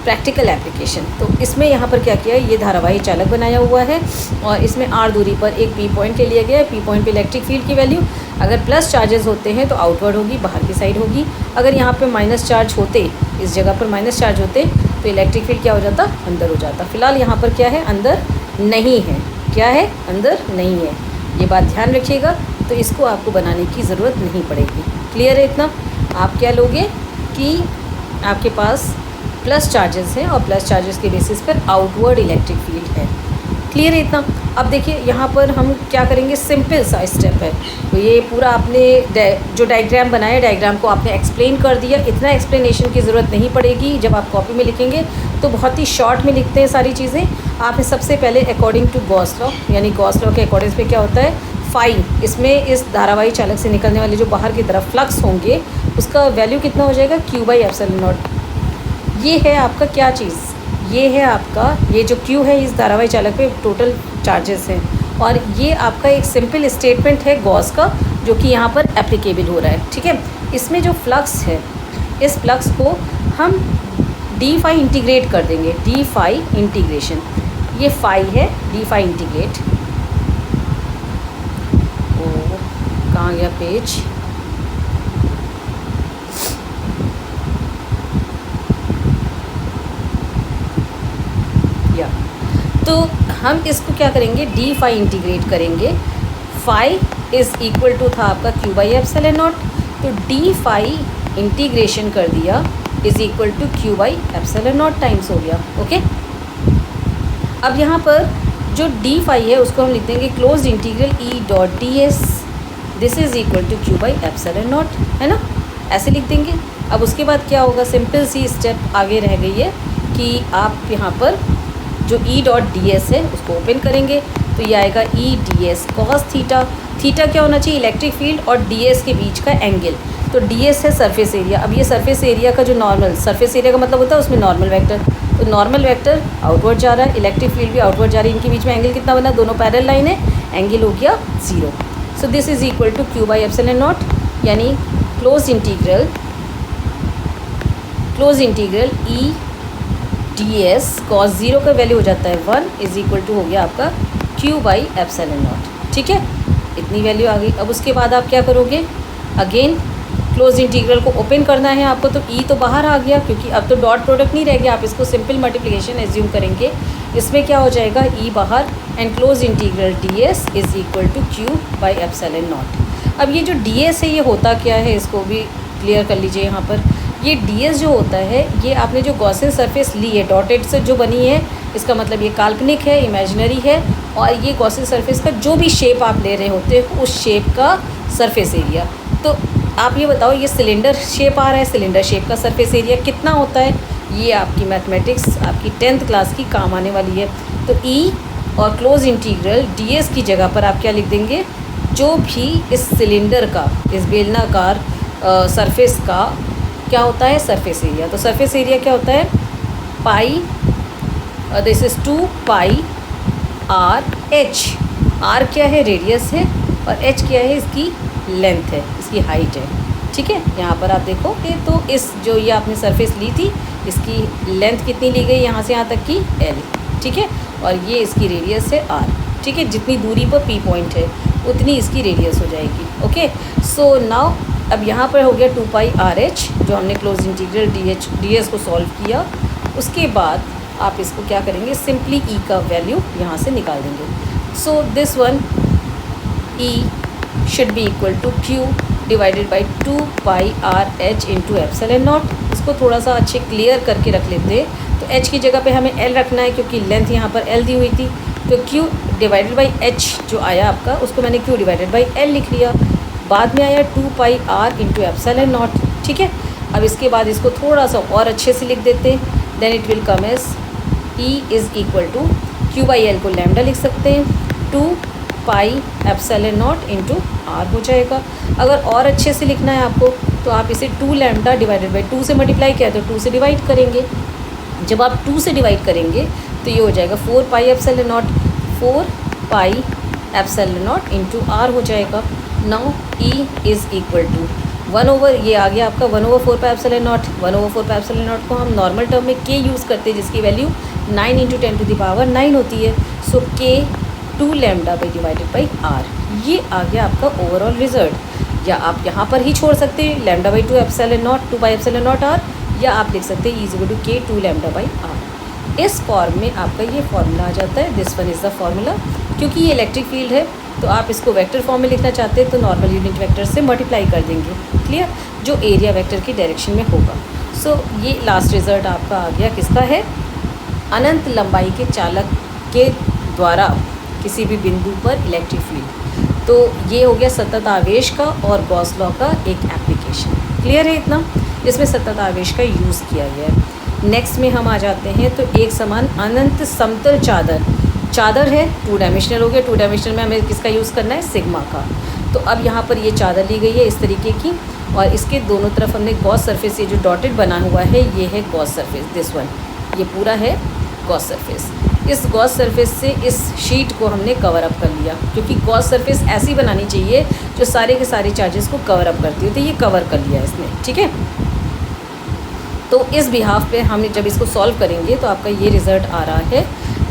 practical application. तो इसमें यहाँ पर क्या किया है, ये धारावाही चालक बनाया हुआ है और इसमें r दूरी पर एक p पॉइंट ले लिया गया है। p पॉइंट पे इलेक्ट्रिक फील्ड की वैल्यू अगर प्लस चार्जेस होते हैं तो आउटवर्ड होगी, बाहर की साइड होगी। अगर यहाँ पे माइनस चार्ज होते, इस जगह पर माइनस चार्ज होते तो इलेक्ट्रिक फील्ड क्या हो जाता, अंदर हो जाता। फिलहाल यहाँ पर क्या है, अंदर नहीं है। क्या है, अंदर नहीं है, ये बात ध्यान रखिएगा। तो इसको आपको बनाने की ज़रूरत नहीं पड़ेगी। क्लियर है इतना। आप क्या लोगे कि आपके पास प्लस चार्जेस हैं और प्लस चार्जेस के बेसिस पर आउटवर्ड इलेक्ट्रिक फील्ड है। क्लियर है इतना। अब देखिए यहाँ पर हम क्या करेंगे, सिंपल सा स्टेप है। तो ये पूरा आपने जो डायग्राम बनाया, डायग्राम को आपने एक्सप्लेन कर दिया। इतना एक्सप्लेनेशन की ज़रूरत नहीं पड़ेगी। जब आप कॉपी में लिखेंगे तो बहुत ही शॉर्ट में लिखते हैं सारी चीज़ें। आपने सबसे पहले अकॉर्डिंग टू गॉस लॉ, यानी गॉस लॉ के अकॉर्डिंग पे क्या होता है, फाई, इसमें इस धारावाही चालक से निकलने वाले जो बाहर की तरफ फ्लक्स होंगे उसका वैल्यू कितना हो जाएगा, Q/ε0। ये है आपका क्या चीज़, ये है आपका, ये जो Q है इस धारावाही चालक पे टोटल चार्जेस हैं और ये आपका एक सिंपल स्टेटमेंट है गॉस का जो कि यहाँ पर एप्लीकेबल हो रहा है, ठीक है। इसमें जो फ्लक्स है, इस फ्लक्स को हम डी फाई इंटीग्रेट कर देंगे, डी फाई इंटीग्रेशन। ये फाई है, डी फाई इंटीग्रेट। ओ कहाँ गया पेज, तो हम इसको क्या करेंगे, डी फाई इंटीग्रेट करेंगे। फाई इज़ इक्वल टू था आपका Q/ε0, तो डी फाई इंटीग्रेशन कर दिया is equal to Q/ε0 times हो गया। ओके, अब यहाँ पर जो डी फाई है उसको हम लिख देंगे close integral E.ds, this is equal to Q/ε0, है ना, ऐसे लिख देंगे। अब उसके बाद क्या होगा, सिंपल सी स्टेप आगे रह गई है कि आप यहाँ पर जो E.ds है उसको ओपन करेंगे तो ये आएगा E.ds cos थीटा। थीटा क्या होना चाहिए, इलेक्ट्रिक फील्ड और ds के बीच का एंगल। तो ds है सरफेस एरिया। अब ये सरफेस एरिया का जो नॉर्मल, सरफेस एरिया का मतलब होता है उसमें नॉर्मल वेक्टर, तो नॉर्मल वेक्टर आउटवर्ड जा रहा है, इलेक्ट्रिक फील्ड भी आउटवर्ड जा रही है। इनके बीच में एंगल कितना बना, दोनों पैरेलल लाइन है, एंगल हो गया 0। So this is equal to Q/ε0, यानी क्लोज इंटीग्रल E.ds cos 0 का वैल्यू हो जाता है 1 इज़ इक्वल टू हो गया आपका Q/ε0, ठीक है। इतनी वैल्यू आ गई। अब उसके बाद आप क्या करोगे, अगेन क्लोज इंटीग्रल को ओपन करना है आपको। तो E तो बाहर आ गया क्योंकि अब तो डॉट प्रोडक्ट नहीं रह गया, आप इसको सिंपल मल्टीप्लिकेशन एज्यूम करेंगे। इसमें क्या हो जाएगा, E बाहर and close integral ds is equal to Q/ε0। अब ये जो ds है ये होता क्या है, इसको भी क्लियर कर लीजिए। यहाँ पर ये ds जो होता है, ये आपने जो गॉसियन सरफेस ली है डॉटेड से जो बनी है, इसका मतलब ये काल्पनिक है, इमेजिनरी है। और ये गॉसियन सरफेस का जो भी शेप आप ले रहे होते हो उस शेप का सरफेस एरिया। तो आप ये बताओ, ये सिलेंडर शेप आ रहा है, सिलेंडर शेप का सरफेस एरिया कितना होता है, ये आपकी मैथमेटिक्स आपकी 10th क्लास की काम आने वाली है। तो E और क्लोज इंटीग्रल ds की जगह पर आप क्या लिख देंगे, जो भी इस सिलेंडर का, इस बेलनाकार सरफेस का क्या होता है, सरफेस एरिया। तो सरफेस एरिया क्या होता है, pi, this is 2 pi RH। R क्या है, रेडियस है, और H क्या है, इसकी लेंथ है, इसकी हाइट है, ठीक है। यहाँ पर आप देखोगे तो इस जो ये आपने सरफेस ली थी इसकी लेंथ कितनी ली गई, यहाँ से यहाँ तक की L, ठीक है। और ये इसकी रेडियस है R, ठीक है। जितनी दूरी पर P पॉइंट है उतनी इसकी रेडियस हो जाएगी। ओके, सो नाउ अब यहाँ पर हो गया 2 पाई RH जो हमने क्लोज इंटीग्रल ds को सॉल्व किया। उसके बाद आप इसको क्या करेंगे, सिंपली E का वैल्यू यहाँ से निकाल देंगे। So this one E should be equal to Q divided by 2 pi RH into ε0। इसको थोड़ा सा अच्छे क्लियर करके रख लेते हैं। तो H की जगह पे हमें L रखना है क्योंकि लेंथ यहाँ पर L दी हुई थी। तो Q डिवाइडेड बाई H जो आया आपका, उसको मैंने Q डिवाइडेड बाई L लिख लिया। बाद में आया 2 पाई R इंटू ε0, ठीक है। अब इसके बाद इसको थोड़ा सा और अच्छे से लिख देते हैं। Then it will come as E is equal to Q/L को लैम्डा लिख सकते हैं, 2 pi epsilon naught into R हो जाएगा। अगर और अच्छे से लिखना है आपको तो आप इसे 2 लैम्डा डिवाइडेड बाई 2 से मल्टीप्लाई किया तो 2 से डिवाइड करेंगे। जब आप 2 से डिवाइड करेंगे तो ये हो जाएगा 4 pi epsilon naught, 4 pi epsilon naught into R हो जाएगा। Now E is equal to 1 over, ये आ गया आपका 1/4 pi epsilon naught. 1/4 pi epsilon naught को हम नॉर्मल टर्म में के यूज़ करते हैं जिसकी वैल्यू 9 × 10⁻9 होती है। So K 2 lambda by divided by R, ये आ गया आपका ओवरऑल रिजल्ट। या आप यहाँ पर ही छोड़ सकते हैं lambda by 2 epsilon naught 2 pi epsilon naught R, या आप लिख सकते हैं इज इक्वल टू के 2 लैम्डा बाई आर। इस फॉर्म में आपका ये फॉर्मूला आ जाता है। This one is the formula. क्योंकि ये इलेक्ट्रिक फील्ड है तो आप इसको वेक्टर फॉर्म में लिखना चाहते हैं तो नॉर्मल यूनिट वेक्टर से मल्टीप्लाई कर देंगे, क्लियर, जो एरिया वेक्टर की डायरेक्शन में होगा। सो ये लास्ट रिजल्ट आपका आ गया, किसका है, अनंत लंबाई के चालक के द्वारा किसी भी बिंदु पर इलेक्ट्रिक फील्ड। तो ये हो गया सतत आवेश का और गॉस लॉ का एक एप्लीकेशन। क्लियर है इतना, जिसमें सतत आवेश का यूज़ किया गया है। नेक्स्ट में हम आ जाते हैं तो एक समान अनंत समतल चादर है, 2 डायमेंशनल हो गया। 2 डायमेंशनल में हमें किसका यूज़ करना है, सिग्मा का। तो अब यहाँ पर ये चादर ली गई है इस तरीके की, और इसके दोनों तरफ हमने गॉस सरफेस, ये जो डॉटेड बना हुआ है ये है गॉस सरफेस, दिस वन, ये पूरा है गॉस सरफेस। इस गॉस सरफेस से इस शीट को हमने कवर अप कर लिया, क्योंकि गॉस सरफेस ऐसी बनानी चाहिए जो सारे के सारे चार्जेस को कवर अप करती हो, तो ये कवर कर लिया इसने, ठीक है। तो इस बिहाफ पे हम जब इसको सॉल्व करेंगे तो आपका ये रिज़ल्ट आ रहा है।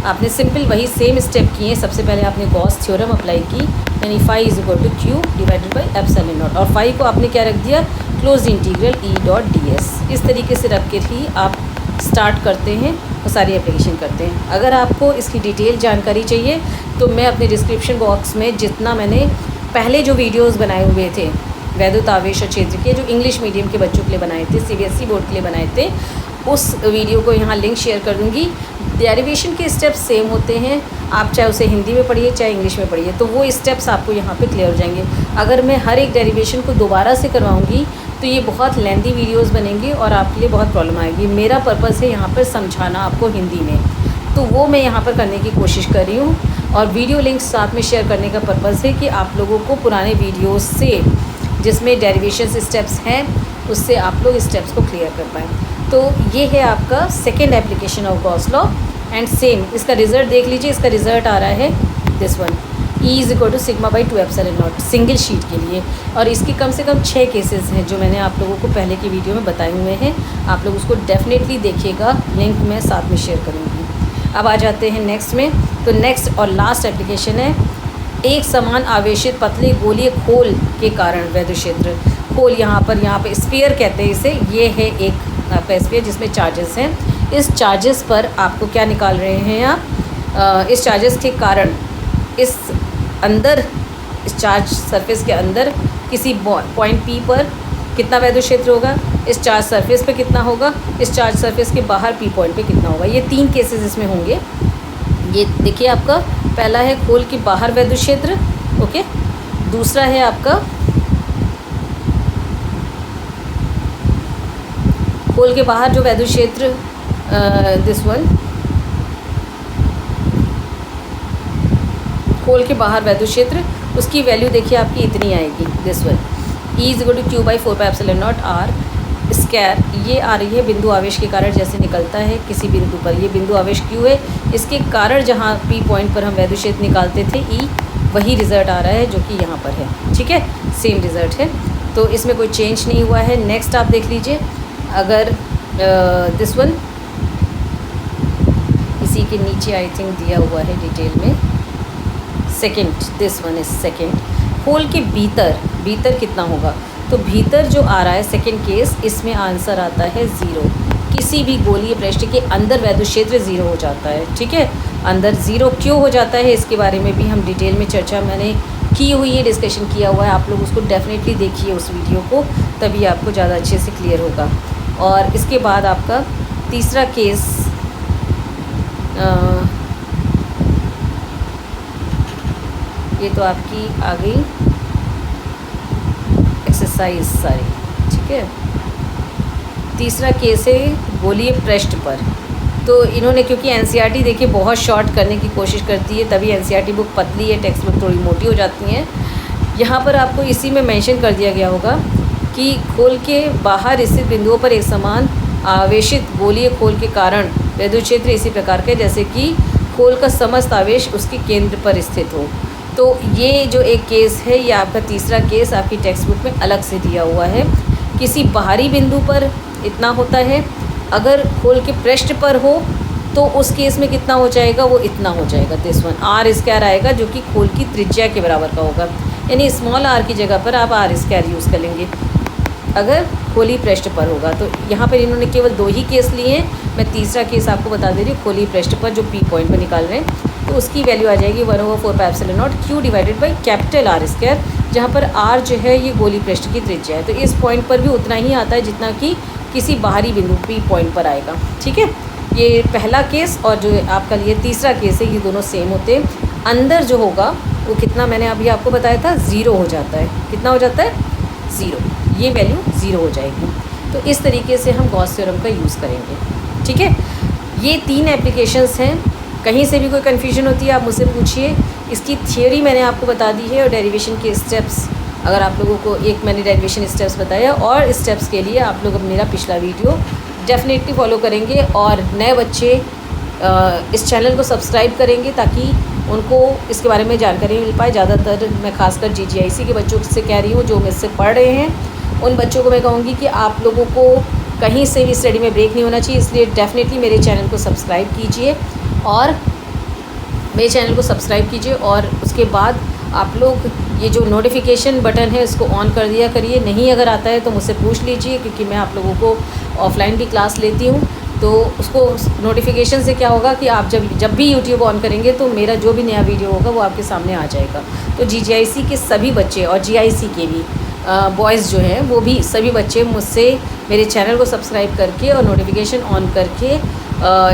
आपने सिंपल वही सेम स्टेप किए। सबसे पहले आपने गॉस थ्योरम अप्लाई की, यानी phi is equal to Q divided by epsilon naught, और फाई को आपने क्या रख दिया, close integral E dot D S. इस तरीके से रख के ही आप स्टार्ट करते हैं और सारी एप्लीकेशन करते हैं। अगर आपको इसकी डिटेल जानकारी चाहिए तो मैं अपने डिस्क्रिप्शन बॉक्स में जितना मैंने पहले जो वीडियोज़ बनाए हुए थे वैद्युत आवेश और क्षेत्र के, जो इंग्लिश मीडियम के बच्चों के लिए बनाए थे, सीबीएसई बोर्ड के लिए बनाए थे, उस वीडियो को यहाँ लिंक शेयर कर दूँगी। डेरिवेशन के स्टेप्स सेम होते हैं, आप चाहे उसे हिंदी में पढ़िए चाहे इंग्लिश में पढ़िए, तो वो स्टेप्स आपको यहाँ पे क्लियर हो जाएंगे। अगर मैं हर एक डेरिवेशन को दोबारा से करवाऊँगी तो ये बहुत लेंथी वीडियोस बनेंगे और आपके लिए बहुत प्रॉब्लम आएगी। मेरा पर्पज़ है यहाँ पर समझाना आपको हिंदी में, तो वो मैं यहाँ पर करने की कोशिश कर रही हूँ, और वीडियो लिंक साथ में शेयर करने का पर्पज़ है कि आप लोगों को पुराने वीडियोज़ से जिसमें डेरिवेशन स्टेप्स हैं उससे आप लोग स्टेप्स को क्लियर कर पाएँ। तो ये है आपका second application of Gauss law, and same इसका रिज़ल्ट देख लीजिए। इसका रिज़ल्ट आ रहा है this one, E is equal to sigma by 2 epsilon naught, single sheet के लिए। और इसकी कम से कम 6 केसेस हैं जो मैंने आप लोगों को पहले की वीडियो में बताए हुए हैं। आप लोग उसको डेफिनेटली देखिएगा, लिंक मैं साथ में शेयर करूँगी। अब आ जाते हैं नेक्स्ट में। तो नेक्स्ट और लास्ट एप्लीकेशन है एक समान आवेशित पतले गोलीय खोल के कारण वैद्युत क्षेत्र। खोल यहाँ पे स्फीयर कहते हैं इसे, ये है एक आपका स्फीयर जिसमें चार्जेस हैं। इस चार्जेस पर आपको क्या निकाल रहे हैं आप, इस चार्जेस के कारण इस चार्ज सरफेस के अंदर किसी पॉइंट पी पर कितना वैद्युत क्षेत्र होगा, इस चार्ज सरफेस पे कितना होगा, इस चार्ज सरफेस के बाहर पी पॉइंट पे कितना होगा। ये 3 केसेस इसमें होंगे। ये देखिए, आपका पहला है खोल के बाहर वैद्युत क्षेत्र, ओके। दूसरा है आपका खोल के बाहर जो वैद्युत क्षेत्र, दिस वन, खोल के बाहर वैद्युत क्षेत्र, उसकी वैल्यू देखिए आपकी इतनी आएगी, this one, E is equal to Q by 4 pi epsilon naught R square. ये आ रही है बिंदु आवेश के कारण जैसे निकलता है किसी बिंदु पर, ये बिंदु आवेश क्यू है, इसके कारण जहाँ पी पॉइंट पर हम वैद्युत क्षेत्र निकालते थे ई, वही रिज़ल्ट आ रहा है जो कि यहाँ पर है, ठीक है, सेम रिज़ल्ट है। तो इसमें कोई चेंज नहीं हुआ है। नेक्स्ट आप देख लीजिए, अगर दिस वन, इसी के नीचे आई थिंक दिया हुआ है डिटेल में, second, this one is second, खोल के भीतर कितना होगा, तो भीतर जो आ रहा है सेकेंड केस, इसमें आंसर आता है 0। किसी भी गोलीय पृष्ठ के अंदर वैद्युत क्षेत्र 0 हो जाता है, ठीक है। अंदर 0 क्यों हो जाता है इसके बारे में भी हम डिटेल में चर्चा मैंने की हुई है, डिस्कशन किया हुआ है। आप लोग उसको डेफिनेटली देखिए उस वीडियो को, तभी आपको ज़्यादा अच्छे से क्लियर होगा। और इसके बाद आपका तीसरा केस, ये तो आपकी आ गई एक्सरसाइज सारी, ठीक है। तीसरा केस है गोलीय पृष्ठ पर, तो इन्होंने क्योंकि एनसीईआरटी देखिए बहुत शॉर्ट करने की कोशिश करती है, तभी एनसीईआरटी बुक पतली है, टेक्स्ट बुक थोड़ी मोटी हो जाती हैं। यहाँ पर आपको इसी में मेंशन कर दिया गया होगा कि खोल के बाहर स्थित बिंदुओं पर एक समान आवेशित गोलीय खोल के कारण विद्युत क्षेत्र इसी प्रकार के जैसे कि खोल का समस्त आवेश उसके केंद्र पर स्थित हो। तो ये जो एक केस है, ये आपका तीसरा केस आपकी टेक्स्ट बुक में अलग से दिया हुआ है। किसी बाहरी बिंदु पर इतना होता है, अगर खोल के पृष्ठ पर हो तो उस केस में कितना हो जाएगा, वो इतना हो जाएगा, दिस वन आर स्क्वायर आएगा, जो कि खोल की त्रिज्या के बराबर का होगा। यानी स्मॉल आर की जगह पर आप आर स्क्वायर यूज़ कर लेंगे अगर खोली पृष्ठ पर होगा। तो यहाँ पर इन्होंने केवल 2 ही केस लिए हैं। मैं तीसरा केस आपको बता दे रही हूँ, खोली पृष्ठ पर जो पी पॉइंट पर निकाल रहे हैं, तो उसकी वैल्यू आ जाएगी 1/4πε0 Q divided by capital R square, जहाँ पर आर जो है ये गोली पृष्ठ की त्रिज्या है। तो इस पॉइंट पर भी उतना ही आता है जितना कि किसी बाहरी बिंदु पी पॉइंट पर आएगा। ठीक है, ये पहला केस और जो आपका ये तीसरा केस है, ये दोनों सेम होते हैं। अंदर जो होगा वो कितना, मैंने अभी आपको बताया था, 0 हो जाता है। कितना हो जाता है? 0। ये वैल्यू 0 हो जाएगी। तो इस तरीके से हम गॉस थ्योरम का यूज़ करेंगे। ठीक है, ये 3 एप्लीकेशंस हैं। कहीं से भी कोई कन्फ्यूजन होती है आप मुझसे पूछिए। इसकी थियोरी मैंने आपको बता दी है और डेरिवेशन के स्टेप्स, अगर आप लोगों को एक मैंने डेरिवेशन स्टेप्स बताया, और स्टेप्स के लिए आप लोग मेरा पिछला वीडियो डेफिनेटली फॉलो करेंगे और नए बच्चे इस चैनल को सब्सक्राइब करेंगे ताकि उनको इसके बारे में जानकारी मिल पाए। ज़्यादातर मैं खासकर GGIC के बच्चों से कह रही हूँ जो मुझसे पढ़ रहे हैं, उन बच्चों को मैं कहूँगी कि आप लोगों को कहीं से भी स्टडी में ब्रेक नहीं होना चाहिए, इसलिए डेफिनेटली मेरे चैनल को सब्सक्राइब कीजिए और मेरे चैनल को सब्सक्राइब कीजिए। और उसके बाद आप लोग ये जो नोटिफिकेशन बटन है इसको ऑन कर दिया करिए। नहीं अगर आता है तो मुझसे पूछ लीजिए, क्योंकि मैं आप लोगों को ऑफलाइन भी क्लास लेती हूँ। तो उसको नोटिफिकेशन से क्या होगा कि आप जब भी यूट्यूब ऑन करेंगे तो मेरा जो भी नया वीडियो होगा वो आपके सामने आ जाएगा। तो GGIC के सभी बच्चे और GIC के भी बॉयज़ जो हैं वो भी सभी बच्चे मुझसे मेरे चैनल को सब्सक्राइब करके और नोटिफिकेशन ऑन करके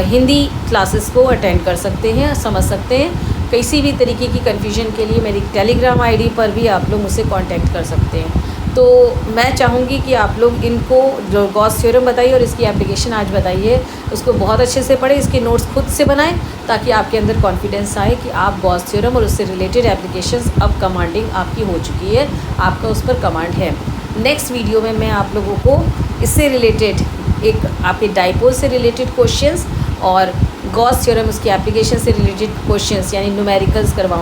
हिंदी क्लासेस को अटेंड कर सकते हैं, समझ सकते हैं। किसी भी तरीके की कन्फ्यूजन के लिए मेरी टेलीग्राम आईडी पर भी आप लोग मुझसे कांटेक्ट कर सकते हैं। तो मैं चाहूँगी कि आप लोग इनको जो गॉस थ्योरम बताइए और इसकी एप्लीकेशन आज बताइए उसको बहुत अच्छे से पढ़ें, इसके नोट्स खुद से बनाएं ताकि आपके अंदर कॉन्फिडेंस आए कि आप गॉस थ्योरम और उससे रिलेटेड एप्लीकेशंस अब कमांडिंग आपकी हो चुकी है, आपका उस पर कमांड है। नेक्स्ट वीडियो में मैं आप लोगों को इससे रिलेटेड एक आपके डाइपोल से रिलेटेड क्वेश्चंस और गॉस थ्योरम उसकी एप्लीकेशन से रिलेटेड क्वेश्चंस यानी न्यूमेरिकल्स करवाऊँ।